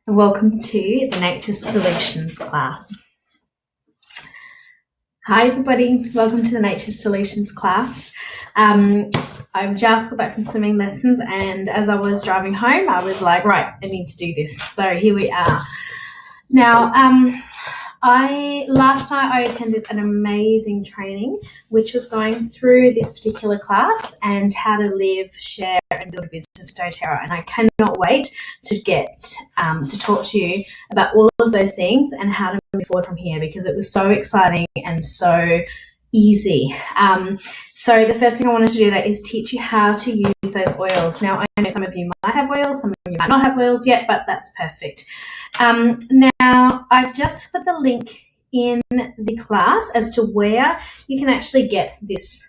and welcome to the Nature Solutions class. Hi everybody, welcome to the Nature Solutions class. I've just got back from swimming lessons, and as I was driving home I was like, right, I need to do this. So here we are. Now, last night I attended an amazing training which was going through this particular class and how to live, share and build a business with doTERRA, and I cannot wait to get to talk to you about all of those things and how to move forward from here, because it was so exciting and so easy. So the first thing I wanted to do that is teach you how to use those oils. Now, I know some of you might have oils, some of you might not have oils yet, but that's perfect. Now, I've just put the link in the class as to where you can actually get this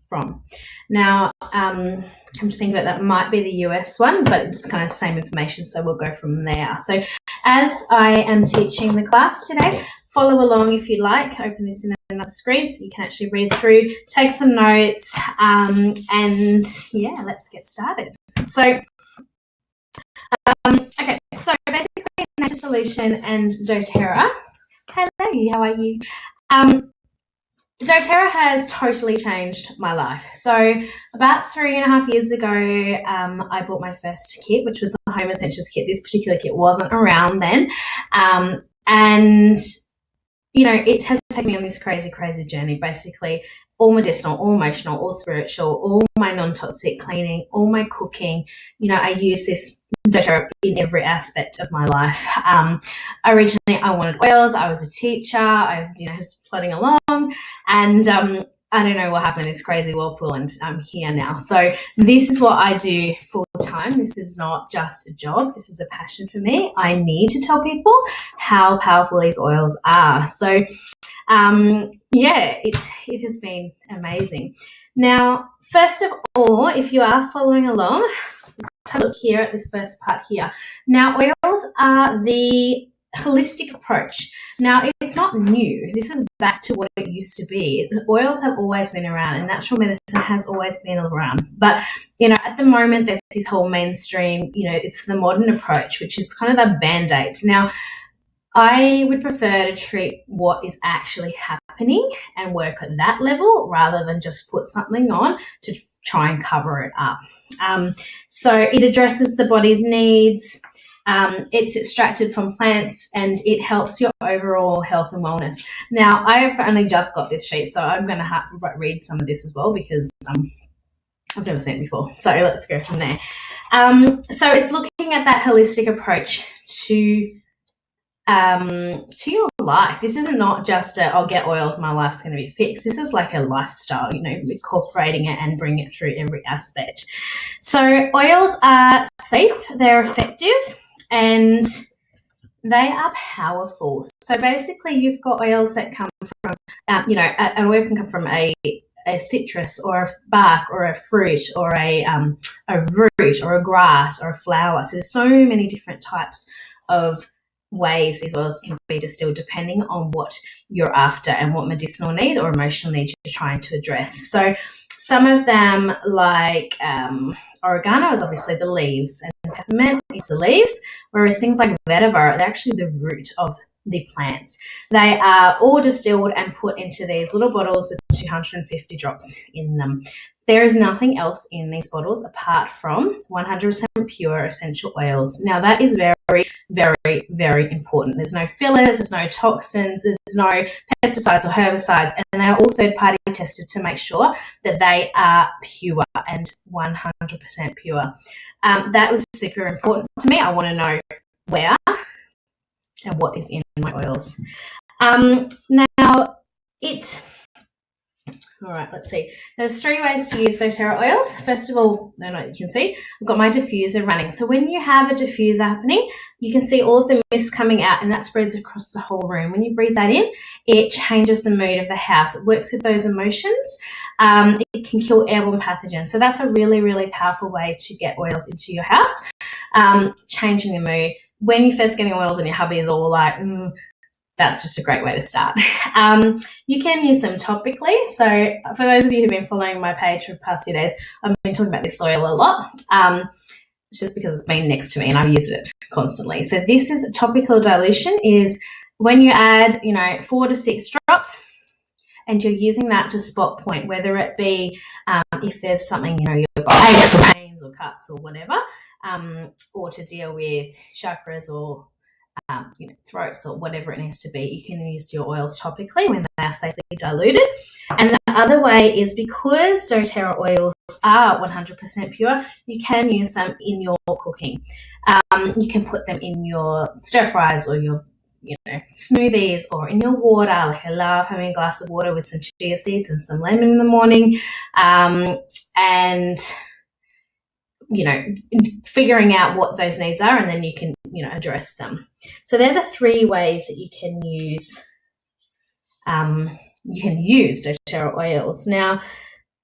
from. Now, come to think of it, that might be the US one, but it's kind of the same information, so we'll go from there. So as I am teaching the class today, follow along if you'd like. Open this in another screen so you can actually read through, take some notes, and yeah, let's get started. So, okay, so basically Nature Solution and doTERRA. Hello, how are you? doTERRA has totally changed my life. So about 3.5 years ago, I bought my first kit, which was a Home Essentials kit. This particular kit wasn't around then. And, you know, it has taken me on this crazy, crazy journey, basically all medicinal, all emotional, all spiritual, all my non-toxic cleaning, all my cooking. You know, I use this doTERRA in every aspect of my life. Originally, I wanted oils. I was a teacher. I, was plodding along, and I don't know what happened in this crazy whirlpool, and I'm here now. So this is what I do full time. This is not just a job. This is a passion for me. I need to tell people how powerful these oils are. So it has been amazing. Now, first of all, if you are following along, let's have a look here at this first part here. Now, oils are the holistic approach. Now, it's not new. This is back to what it used to be. The oils have always been around, and natural medicine has always been around. But, at the moment, there's this whole mainstream, it's the modern approach, which is kind of the Band-Aid. Now, I would prefer to treat what is actually happening and work at that level rather than just put something on to try and cover it up. So it addresses the body's needs. It's extracted from plants, and it helps your overall health and wellness. Now, I've only just got this sheet, so I'm going to have to read some of this as well, because I've never seen it before. So let's go from there. So it's looking at that holistic approach to your life. This isn't not just I'll get oils, my life's going to be fixed. This is like a lifestyle, incorporating it and bring it through every aspect. So oils are safe, they're effective, and they are powerful. So basically you've got oils that come from, an oil can come from a citrus or a bark or a fruit or a root or a grass or a flower. So there's so many different types of ways these oils can be distilled depending on what you're after and what medicinal need or emotional need you're trying to address. So some of them, like oregano, is obviously the leaves, and peppermint is the leaves, whereas things like vetiver, they're actually the root of the plants. They are all distilled and put into these little bottles with 250 drops in them. There is nothing else in these bottles apart from 100% pure essential oils. Now, that is very, very, very important. There's no fillers, there's no toxins, there's no pesticides or herbicides, and they are all third-party tested to make sure that they are pure and 100% pure. That was super important to me. I want to know where and what is in my oils. All right, let's see. There's 3 ways to use doTERRA oils. First of all, you can see I've got my diffuser running. So when you have a diffuser happening, you can see all of the mist coming out, and that spreads across the whole room. When you breathe that in, it changes the mood of the house. It works with those emotions. It can kill airborne pathogens. So that's a really, really powerful way to get oils into your house, changing the mood. When you're first getting oils and your hubby is all like, that's just a great way to start. You can use them topically. So for those of you who've been following my page for the past few days, I've been talking about this oil a lot. It's just because it's been next to me and I've used it constantly. So this is topical dilution, is when you add, 4 to 6 drops, and you're using that to spot point, whether it be if there's something, you've got aches or pains or cuts or whatever, or to deal with chakras or throats or whatever it needs to be. You can use your oils topically when they are safely diluted. And the other way is, because doTERRA oils are 100% pure, you can use them in your cooking. You can put them in your stir fries or your smoothies or in your water. Like, I love having a glass of water with some chia seeds and some lemon in the morning, and figuring out what those needs are, and then you can address them. So they're the 3 ways that you can use doTERRA oils. Now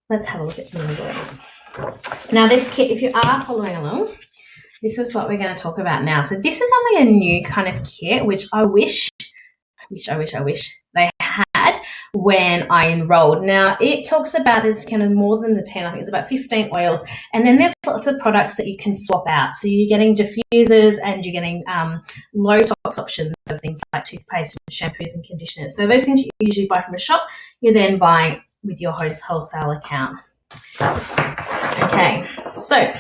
let's have a look at some of these oils. Now this kit, if you are following along, this is what we're going to talk about now. So this is only a new kind of kit, which I wish they had when I enrolled. Now it talks about, there's kind of more than the 10, I think it's about 15 oils, and then there's lots of products that you can swap out. So you're getting diffusers and you're getting low tox options of things like toothpaste and shampoos and conditioners. So those things you usually buy from a shop, you then buy with your wholesale account. Okay, so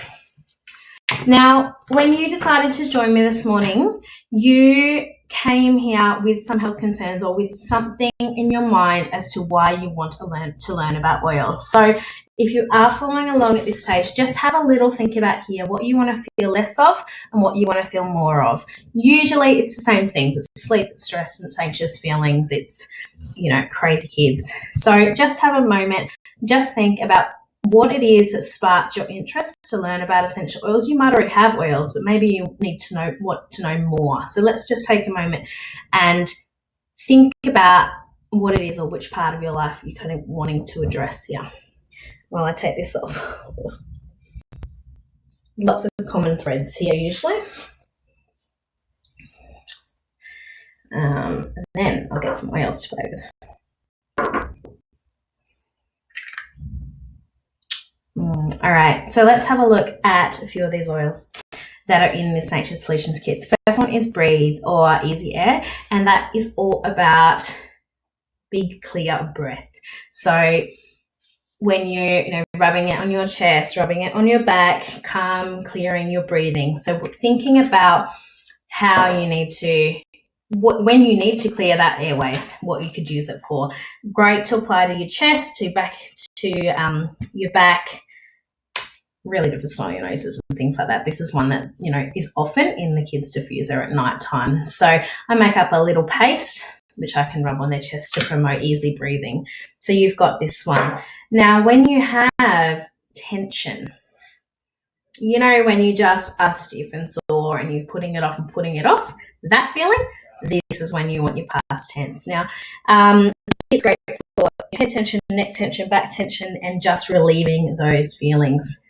now when you decided to join me this morning, you came here with some health concerns or with something in your mind as to why you want to learn about oils. So if you are following along at this stage, just have a little think about here what you want to feel less of and what you want to feel more of. Usually it's the same things. It's sleep, it's stress, it's anxious feelings, it's, crazy kids. So just have a moment, just think about what it is that sparked your interest to learn about essential oils. You might already have oils, but maybe you need to know more. So let's just take a moment and think about what it is or which part of your life you're kind of wanting to address here. While I take this off. Lots of common threads here usually. And then I'll get some oils to play with. All right, so let's have a look at a few of these oils that are in this Nature Solutions kit. The first one is Breathe, or Easy Air, and that is all about big, clear breath. So when you're rubbing it on your chest, rubbing it on your back, calm, clearing your breathing. So thinking about how you need to, when you need to clear that airways, what you could use it for. Great to apply to your chest, to your back, really good for snotty noses and things like that. This is one that, is often in the kids' diffuser at night time. So I make up a little paste, which I can rub on their chest to promote easy breathing. So you've got this one. Now, when you have tension, when you just are stiff and sore and you're putting it off, that feeling, this is when you want your past tense. Now, it's great for head tension, neck tension, back tension, and just relieving those feelings.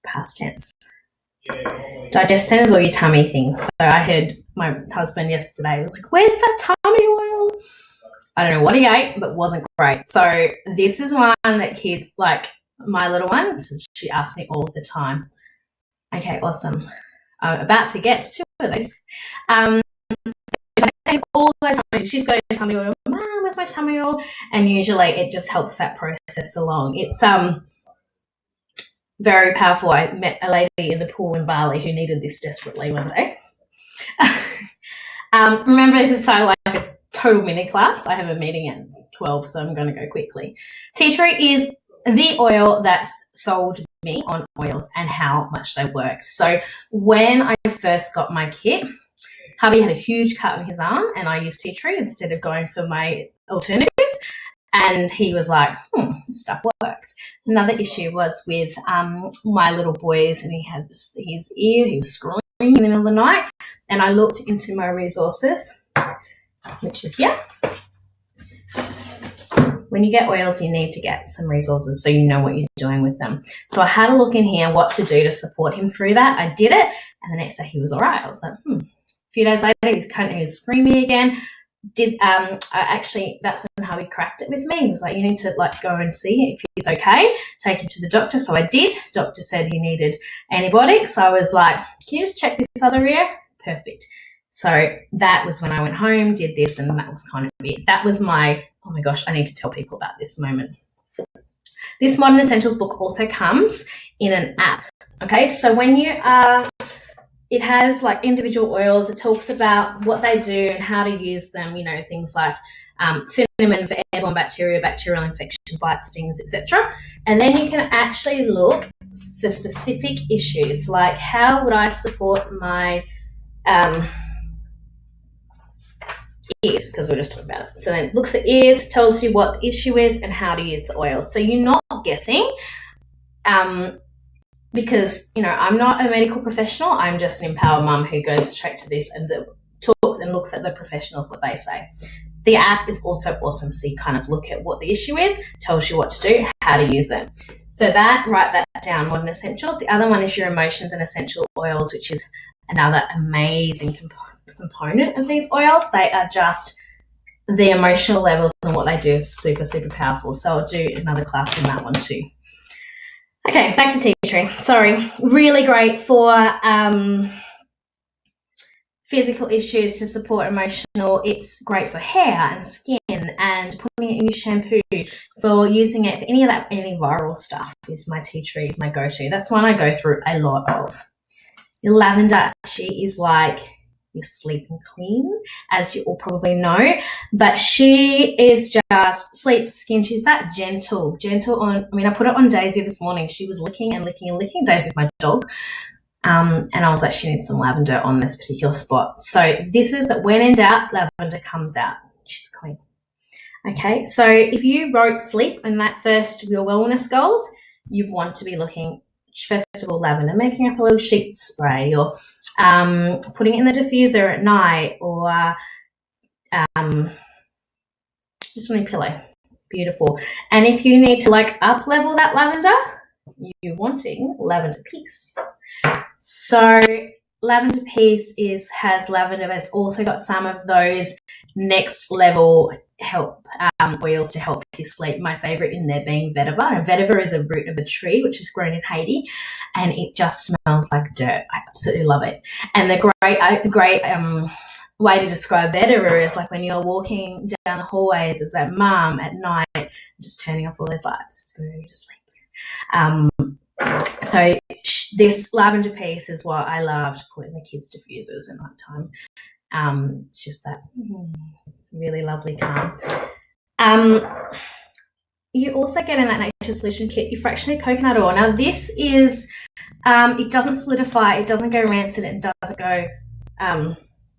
Past tense. Digest centers or your tummy things. So I heard my husband yesterday, like, where's that tummy oil? I don't know what he ate, but wasn't great. So this is one that kids, like my little one, so she asks me all the time. Okay, awesome. I'm about to get to 2 of these. All those times she's got a tummy oil. Mom, where's my tummy oil? And usually it just helps that process along. It's very powerful. I met a lady in the pool in Bali who needed this desperately one day. Remember, this is like a total mini class. I have a meeting at 12, so I'm going to go quickly. Tea tree is the oil that's sold me on oils and how much they work. So when I first got my kit, hubby had a huge cut on his arm and I used tea tree instead of going for my alternative. And he was like, this stuff works. Another issue was with my little boys, and he had his ear, he was screaming in the middle of the night. And I looked into my resources, which are here. When you get oils, you need to get some resources so you know what you're doing with them. So I had a look in here what to do to support him through that. I did it, and the next day he was all right. I was like, A few days later, he was screaming again. That's when and how he cracked it with me. He was like, you need to like go and see if he's okay, take him to the doctor. So I did. Doctor said he needed antibiotics. So I was like, can you just check this other ear? Perfect. So that was when I went home, did this, and that was kind of it. That was my, oh my gosh, I need to tell people about this moment. This Modern Essentials book also comes in an app. Okay, so when you are, it has like individual oils. It talks about what they do and how to use them, you know, things like cinnamon for airborne bacteria, bacterial infections, bite stings, etc. And then you can actually look for specific issues, like how would I support my ears, because we're just talking about it. So then it looks at ears, tells you what the issue is and how to use the oil. So you're not guessing, because, you know, I'm not a medical professional. I'm just an empowered mum who goes straight to this and looks at the professionals, what they say. The app is also awesome. So you kind of look at what the issue is, tells you what to do, how to use it. So write that down, Modern Essentials. The other one is your emotions and essential oils, which is another amazing component of these oils. They are just, the emotional levels and what they do is super, super powerful. So I'll do another class in that one too. Okay, back to tea tree. Sorry. Really great for physical issues to support emotional. It's great for hair and skin and putting it in your shampoo, for using it for any viral stuff. Is my tea tree, is my go-to. That's one I go through a lot of. Your lavender, she is like your sleeping queen, as you all probably know, but she is just sleep, skin. She's that gentle on, I mean, I put it on Daisy this morning. She was licking and licking and licking. Daisy's my dog. And I was like, she needs some lavender on this particular spot. So this is, when in doubt, lavender comes out. She's a queen. Okay, so if you wrote sleep in that first, your wellness goals, you want to be looking, first of all, lavender, making up a little sheet spray, or putting it in the diffuser at night, or just on your pillow. Beautiful. And if you need to like up level that lavender, you're wanting lavender peace. So lavender peace has lavender, but it's also got some of those next level help oils to help you sleep. My favorite in there being vetiver. And vetiver is a root of a tree which is grown in Haiti, and it just smells like dirt. I absolutely love it. And the great way to describe vetiver is like when you're walking down the hallways as that mum at night, just turning off all those lights, just go to sleep. So this lavender piece is what I love to put in the kids' diffusers at night time. It's just that really lovely calm. You also get in that Nature Solution kit your fractionated coconut oil. Now this is, it doesn't solidify, it doesn't go rancid, it doesn't go,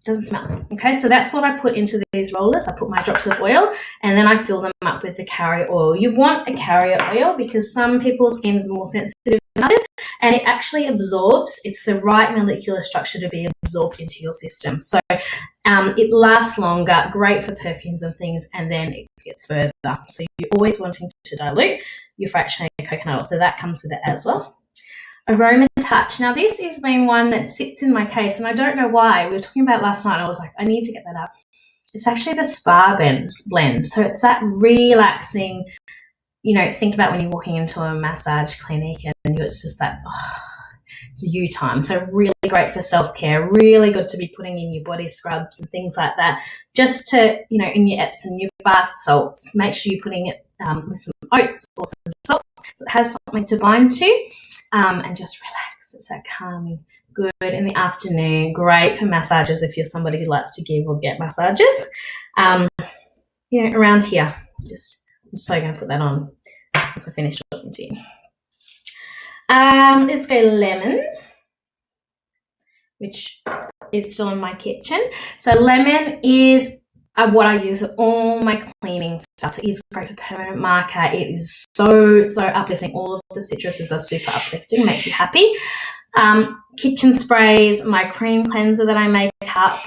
doesn't smell. Okay, so that's what I put into these rollers. I put my drops of oil and then I fill them up with the carrier oil. You want a carrier oil because some people's skin is more sensitive than others, and it actually absorbs. It's the right molecular structure to be absorbed into your system. So it lasts longer, great for perfumes and things, and then it gets further. So you're always wanting to dilute your fractionated coconut oil. So that comes with it as well. Aroma Touch. Now this has been one that sits in my case, and I don't know why. We were talking about it last night. I was like, I need to get that up. It's actually the spa blend. So it's that relaxing, you know, think about when you're walking into a massage clinic and it's just that, it's you time. So really great for self-care, really good to be putting in your body scrubs and things like that, just to, you know, in your Epsom, your bath salts, make sure you're putting it with some oats or some salts so it has something to bind to, and just relax. It's that calming, good in the afternoon, great for massages if you're somebody who likes to give or get massages. You know, around here, I'm so going to put that on once I finish talking to you. Let's go lemon, which is still in my kitchen. So lemon is what I use for all my cleaning stuff. So it is great for permanent marker. It is so uplifting. All of the citruses are super uplifting, make you happy. Kitchen sprays, my cream cleanser that I make up,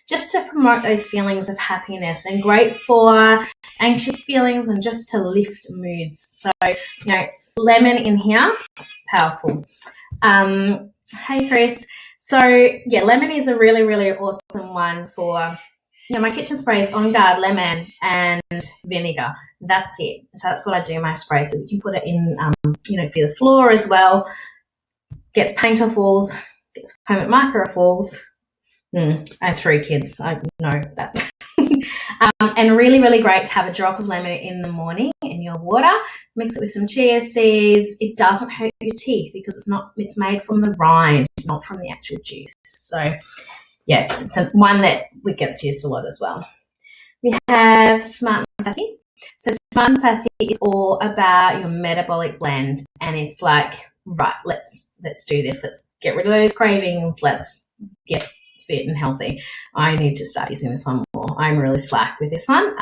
just to promote those feelings of happiness, and great for anxious feelings and just to lift moods. So, you know, lemon in here, powerful. Hey Chris. So yeah, lemon is a really, really awesome one for Yeah, my kitchen spray is On Guard lemon and vinegar. That's it. So that's what I do my spray. So you can put it in, for the floor as well. Gets paint off walls, gets permanent marker off walls. I have 3 kids. I know that. And really, really great to have a drop of lemon in the morning in your water. Mix it with some chia seeds. It doesn't hurt your teeth because it's made from the rind, not from the actual juice. So yeah, it's one that gets used a lot as well. We have Smart and Sassy. So Smart and Sassy is all about your metabolic blend, and it's like, right, let's do this. Let's get rid of those cravings. Let's get fit and healthy. I need to start using this one more. I'm really slack with this one.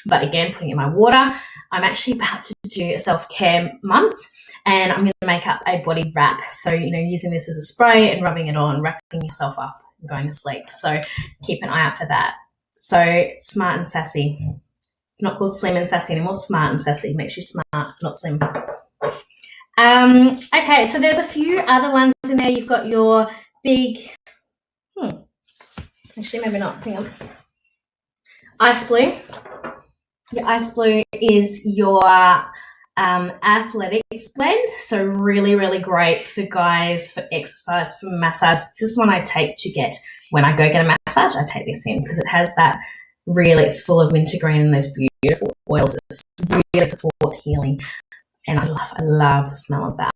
But again, putting it in my water. I'm actually about to do a self-care month, and I'm going to make up a body wrap. So, using this as a spray and rubbing it on, wrapping yourself up and going to sleep. So keep an eye out for that. So Smart and Sassy. It's not called Slim and Sassy anymore. Smart and Sassy. Makes you smart, not slim. Okay, so there's a few other ones in there. You've got your big, actually maybe not, hang on. Ice Blue. Your Ice Blue is your athletics blend. So really, really great for guys, for exercise, for massage. This is one I take to get, when I go get a massage, I take this in because it has that it's full of wintergreen and those beautiful oils that really support healing. And I love the smell of that.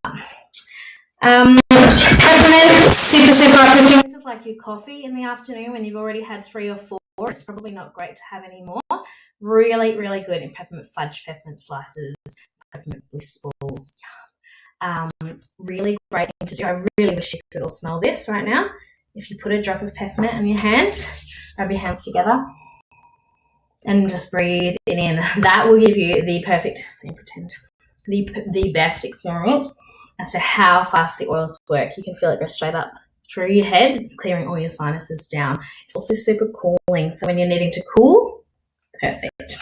Super, super uplifting. This is like your coffee in the afternoon when you've already had 3 or 4. It's probably not great to have any more. Really, really good in peppermint fudge, peppermint slices, peppermint bliss balls. Really great thing to do. I really wish you could all smell this right now. If you put a drop of peppermint on your hands, rub your hands together and just breathe it in. That will give you the perfect, the best experience as to how fast the oils work. You can feel it go straight up through your head, clearing all your sinuses down. It's also super cooling, so when you're needing to cool, perfect.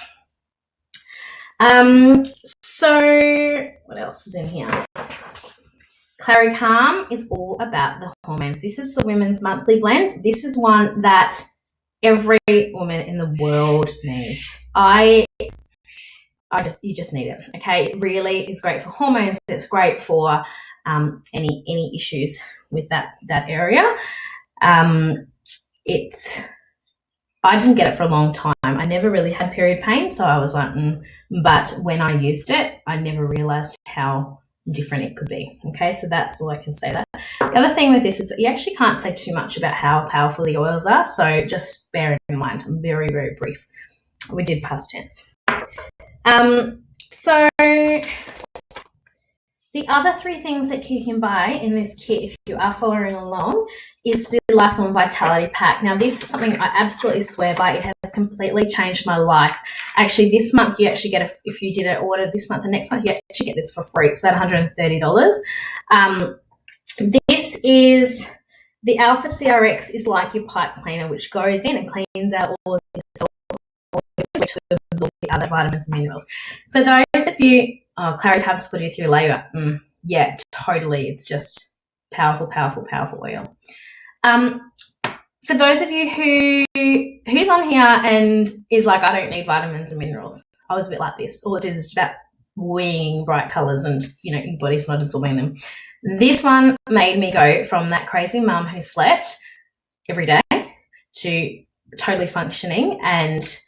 So what else is in here? Clary Calm is all about the hormones. This is the Women's Monthly Blend. This is one that every woman in the world needs. You just need it. Okay, it really is great for hormones. It's great for any issues with that area. I didn't get it for a long time. I never really had period pain, so I was like, but when I used it, I never realized how different it could be. Okay, so that's all I can say that. The other thing with this is that you actually can't say too much about how powerful the oils are, so just bear it in mind. I'm very, very brief. We did past tense. So the other 3 things that you can buy in this kit, if you are following along, is the Lifelong Vitality Pack. Now, this is something I absolutely swear by. It has completely changed my life. Actually, this month you actually get if you did an order this month and next month, you actually get this for free. It's about $130. This is the Alpha CRX is like your pipe cleaner, which goes in and cleans out all of the to absorb the other vitamins and minerals. For those of you, Clary helps put you through labour. Yeah, totally. It's just powerful, powerful, powerful oil. For those of you who's on here and is like, I don't need vitamins and minerals. I was a bit like this. All it is about weeing bright colours and, your body's not absorbing them. This one made me go from that crazy mum who slept every day to totally functioning and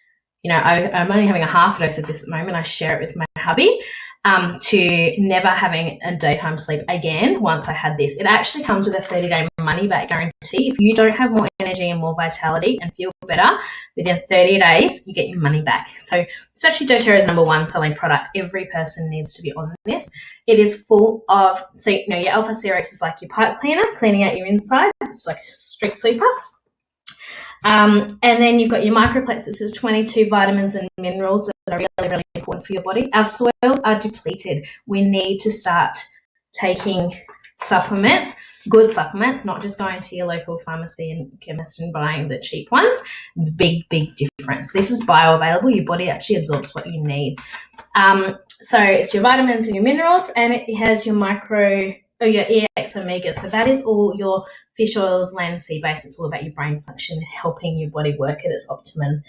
I'm only having a half dose of this at the moment. I share it with my hubby to never having a daytime sleep again once I had this. It actually comes with a 30-day money-back guarantee. If you don't have more energy and more vitality and feel better, within 30 days, you get your money back. So it's actually doTERRA's #1 selling product. Every person needs to be on this. It is full of, your Alpha CRX is like your pipe cleaner, cleaning out your inside. It's like a street sweeper. And then you've got your microplexus. There's 22 vitamins and minerals that are really, really important for your body. Our soils are depleted. We need to start taking supplements, good supplements, not just going to your local pharmacy and chemist and buying the cheap ones. It's a big, big difference. This is bioavailable. Your body actually absorbs what you need. So it's your vitamins and your minerals, and it has your microbiome your EX omega. So that is all your fish oils, land, sea base. It's all about your brain function, helping your body work at its optimum.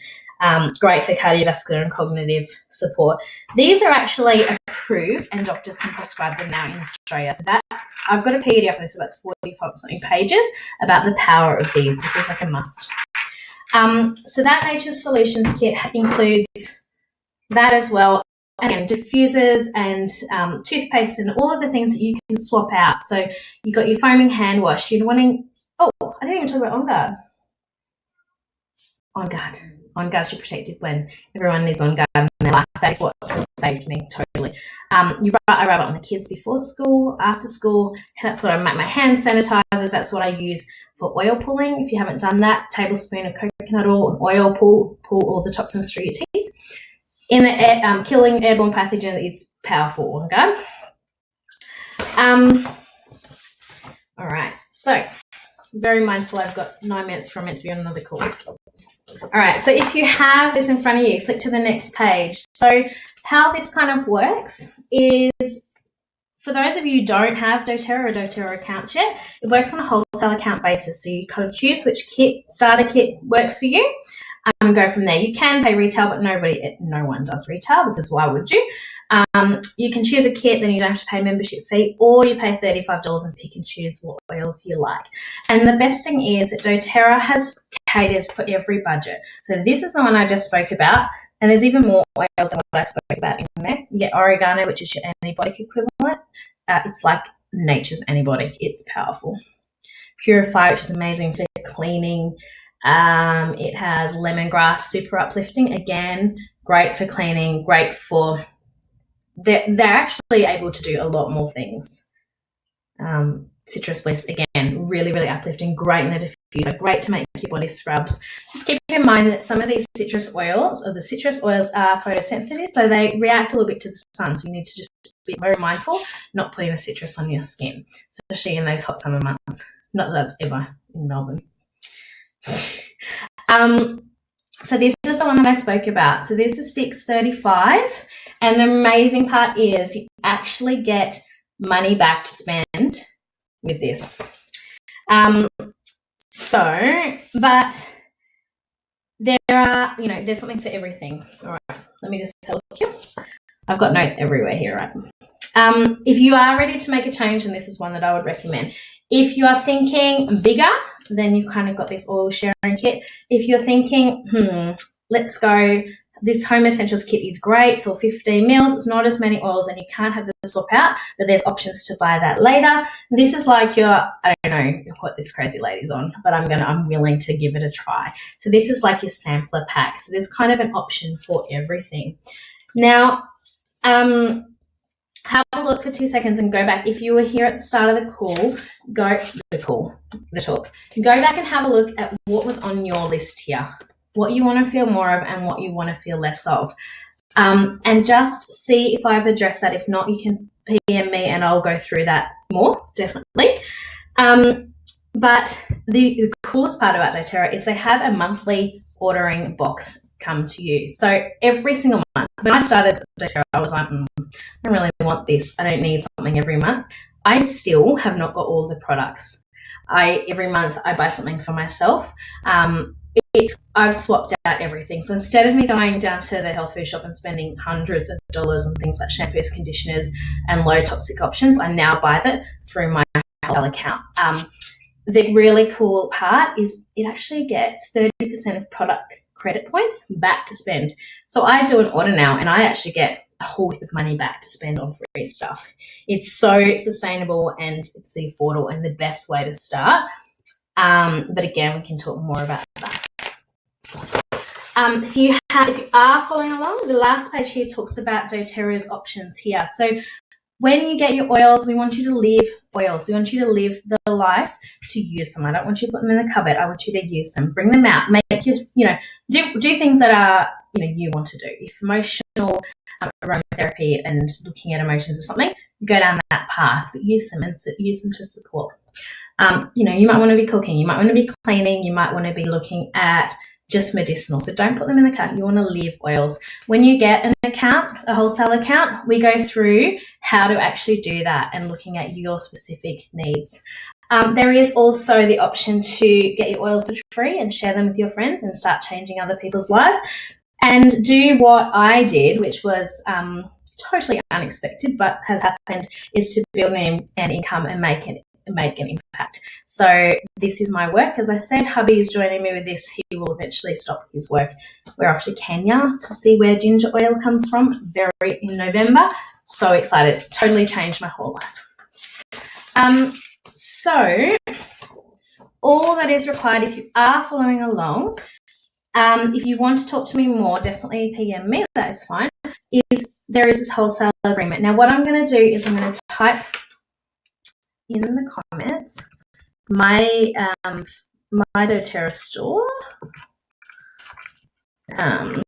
Great for cardiovascular and cognitive support. These are actually approved and doctors can prescribe them now in Australia. So that I've got a PDF of this, about 40-something pages about the power of these. This is like a must. So that Nature's Solutions kit includes that as well. Again, diffusers and toothpaste and all of the things that you can swap out. So you got your foaming hand wash. You're wanting, I didn't even talk about On Guard. On Guard. On Guard's your protective blend. Everyone needs On Guard in their life. That is what has saved me totally. I rub it on the kids before school, after school. That's what I make my hand sanitizers. That's what I use for oil pulling. If you haven't done that, tablespoon of coconut oil and oil, pull all the toxins through your teeth. In the air, killing airborne pathogen, it's powerful. On Guard. All right. So very mindful. I've got 9 minutes from it to be on another call. All right, so if you have this in front of you, flick to the next page. So how this kind of works is, for those of you who don't have doTERRA or doTERRA account yet, it works on a wholesale account basis. So you kind of choose which starter kit works for you and go from there. You can pay retail, but no one does retail because why would you? You can choose a kit, then you don't have to pay a membership fee, or you pay $35 and pick and choose what oils you like. And the best thing is that doTERRA has catered for every budget. So this is the one I just spoke about, and there's even more oils than what I spoke about in there. You get oregano, which is your antibiotic equivalent. It's like nature's antibiotic. It's powerful. Purify, which is amazing for cleaning. It has lemongrass, super uplifting. Again, great for cleaning, great for... They're actually able to do a lot more things. Citrus bliss, again, really, really uplifting, great in the diffuser, great to make your body scrubs. Just keep in mind that some of these citrus oils are photosensitive, so they react a little bit to the sun, so you need to just be very mindful not putting the citrus on your skin, especially in those hot summer months. Not that that's ever in Melbourne. So this is the one that I spoke about. So this is $6.35, and the amazing part is you actually get money back to spend with this. But there are, there's something for everything. All right, let me just tell you. I've got notes everywhere here, right? If you are ready to make a change, and this is one that I would recommend. If you are thinking bigger, then you've kind of got this oil sharing kit. If you're thinking, let's go, this Home Essentials kit is great. It's all 15 mils. It's not as many oils and you can't have the swap out, but there's options to buy that later. This is like I don't know what this crazy lady's on, but I'm willing to give it a try. So this is like your sampler pack. So there's kind of an option for everything. Now, have a look for 2 seconds and go back. If you were here at the start of the call, the talk. Go back and have a look at what was on your list here, what you want to feel more of and what you want to feel less of. And just see if I've addressed that. If not, you can PM me and I'll go through that more, definitely. But the coolest part about doTERRA is they have a monthly ordering box come to you. So every single month, when I started doTERRA, I was like, I don't really want this. I don't need something every month. I still have not got all the products. Every month I buy something for myself. I've swapped out everything. So instead of me going down to the health food shop and spending hundreds of dollars on things like shampoos, conditioners, and low toxic options, I now buy that through my wholesale account. The really cool part is it actually gets 30% of product credit points back to spend. So I do an order now and I actually get a whole heap of money back to spend on free stuff. It's so sustainable and it's the affordable and the best way to start. But again, we can talk more about that. If you are following along, the last page here talks about doTERRA's options here. So when you get your oils, we want you to live oils. We want you to live the life to use them. I don't want you to put them in the cupboard. I want you to use them. Bring them out. Make you, do things that are, you want to do. If emotional aromatherapy and looking at emotions or something, go down that path. But use them and use them to support. You might want to be cooking. You might want to be cleaning. You might want to be looking at just medicinal. So don't put them in the cart. You want to live oils. When you get an account, a wholesale account, we go through how to actually do that and looking at your specific needs. There is also the option to get your oils for free and share them with your friends and start changing other people's lives. And do what I did, which was totally unexpected but has happened, is to build an income and make an impact. So this is my work. As I said, hubby is joining me with this. He will eventually stop his work. We're off to Kenya to see where ginger oil comes from in November. So excited. Totally changed my whole life. So all that is required, if you are following along, if you want to talk to me more, definitely PM me, that is fine, there is this wholesale agreement. Now what I'm going to do is I'm going to type in the comments my doTERRA store. I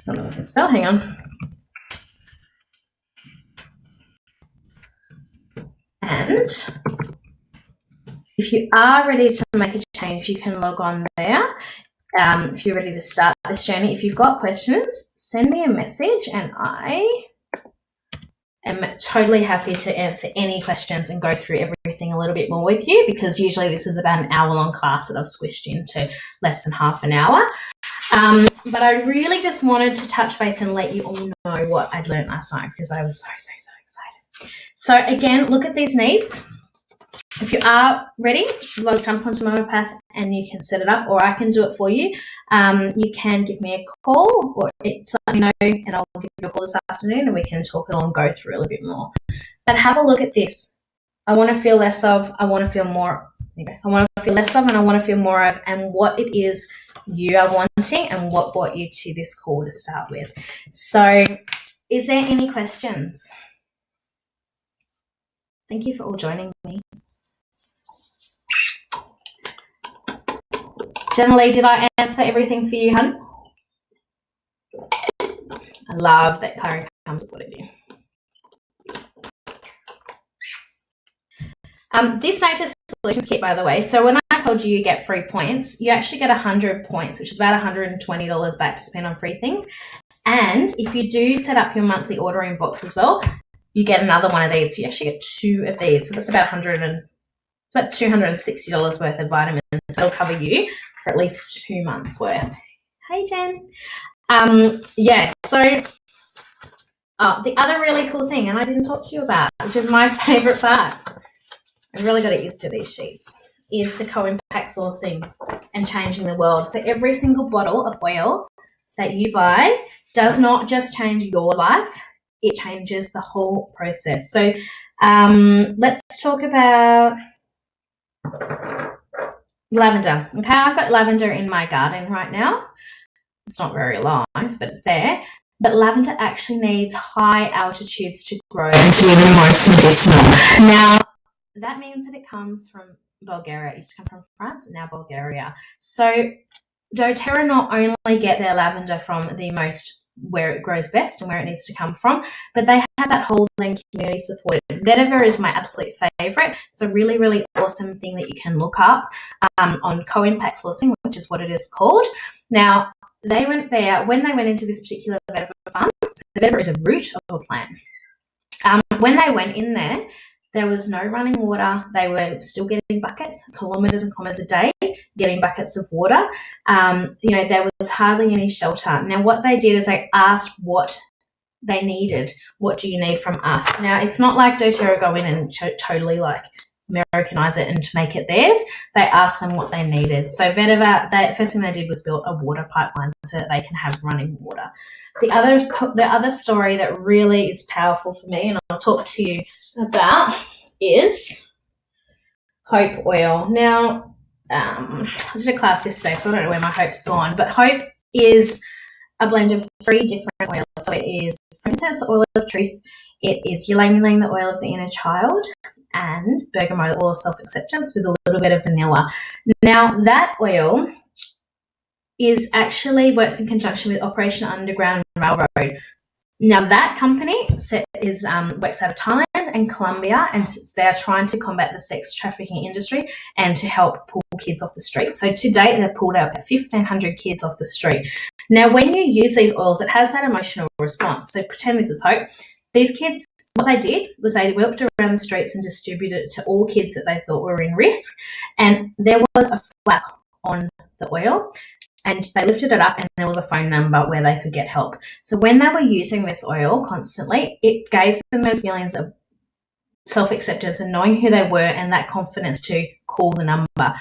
don't know what to spell, hang on. And if you are ready to make a change, you can log on there. If you're ready to start this journey, if you've got questions, send me a message and I am totally happy to answer any questions and go through everything a little bit more with you, because usually this is about an hour-long class that I've squished into less than half an hour. But I really just wanted to touch base and let you all know what I'd learned last night, because I was so excited. So again, look at these needs. If you are ready, well, jump onto my path and you can set it up, or I can do it for you. You can give me a call or to let me know, and I'll give you a call this afternoon and we can talk it all and go through a little bit more. But have a look at this. I want to feel less of, I want to feel more. I want to feel less of and I want to feel more of, and what it is you are wanting and what brought you to this call to start with. So is there any questions? Thank you for all joining me. Generally, did I answer everything for you, hun? I love that Clary comes supported you. This Nature Solutions kit, by the way, so when I told you get free points, you actually get 100 points, which is about $120 back to spend on free things. And if you do set up your monthly ordering box as well, you get another one of these. So you actually get 2 of these. So that's about $260 worth of vitamins. So it'll cover you for at least 2 months worth. Hey, Jen. Yeah, so the other really cool thing, and I didn't talk to you about, which is my favourite part, I've really got to get used to these sheets, is the co-impact sourcing and changing the world. So every single bottle of oil that you buy does not just change your life, it changes the whole process. So let's talk about lavender. Okay, I've got lavender in my garden right now. It's not very alive, but it's there. But lavender actually needs high altitudes to grow and to be the most medicinal. Now, that means that it comes from Bulgaria. It used to come from France and now Bulgaria. So doTERRA not only get their lavender from the most where it grows best and where it needs to come from, but they have that whole thing community supported. Vetiver is my absolute favourite. It's a really, really awesome thing that you can look up on co-impact sourcing, which is what it is called. Now, they went there, when they went into this particular vetiver farm, so vetiver is a root of a plant. When they went in there was no running water. They were still getting buckets, kilometres and kilometres a day, getting buckets of water. There was hardly any shelter. Now, what they did is they asked what they needed. What do you need from us? Now, it's not like doTERRA go in and totally like Americanize it and make it theirs. They asked them what they needed. So vetiver, the first thing they did was build a water pipeline so that they can have running water. The other story that really is powerful for me, and I'll talk to you about, is Hope Oil. Now, I did a class yesterday, so I don't know where my Hope's gone, but Hope is a blend of 3 different oils. So it is frankincense, the oil of truth, it is ylang ylang, the oil of the inner child, and bergamot, the oil of self-acceptance, with a little bit of vanilla. Now, that oil is actually works in conjunction with Operation Underground Railroad. Now that company works out of Thailand and Colombia, and they are trying to combat the sex trafficking industry and to help pull kids off the street. So to date, they've pulled out 1,500 kids off the street. Now, when you use these oils, it has that emotional response. So pretend this is hope. These kids, what they did was they walked around the streets and distributed it to all kids that they thought were in risk. And there was a flap on the oil, and they lifted it up and there was a phone number where they could get help. So when they were using this oil constantly, it gave them those feelings of self-acceptance and knowing who they were and that confidence to call the number.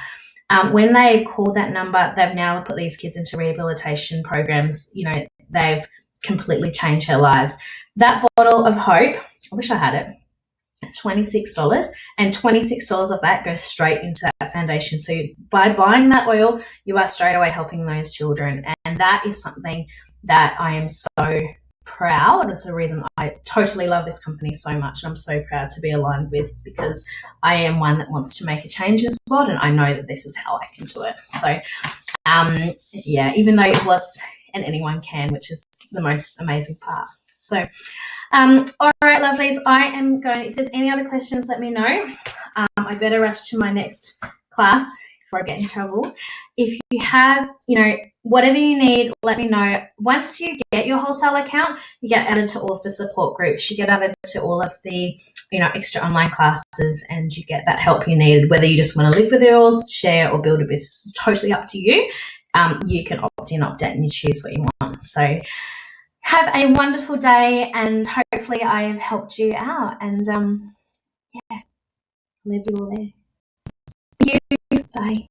When they've called that number, they've now put these kids into rehabilitation programs. You know, they've completely changed their lives. That bottle of hope, I wish I had it. It's $26, and $26 of that goes straight into that foundation. So by buying that oil, you are straight away helping those children. And that is something that I am so proud. It's the reason I totally love this company so much. And I'm so proud to be aligned with, because I am one that wants to make a change as well. And I know that this is how I can do it. So, yeah, even though it was, and anyone can, which is the most amazing part. So, all right, lovelies, I am going, if there's any other questions, let me know. I better rush to my next class before I get in trouble. If you have, you know, whatever you need, let me know. Once you get your wholesale account, you get added to all of the support groups. You get added to all of the, you know, extra online classes, and you get that help you need. Whether you just want to live with the oils, share, or build a business, it's totally up to you. You can opt in, opt out, and you choose what you want. So have a wonderful day, and hopefully I have helped you out. And yeah, leave you all there. Thank you. Bye.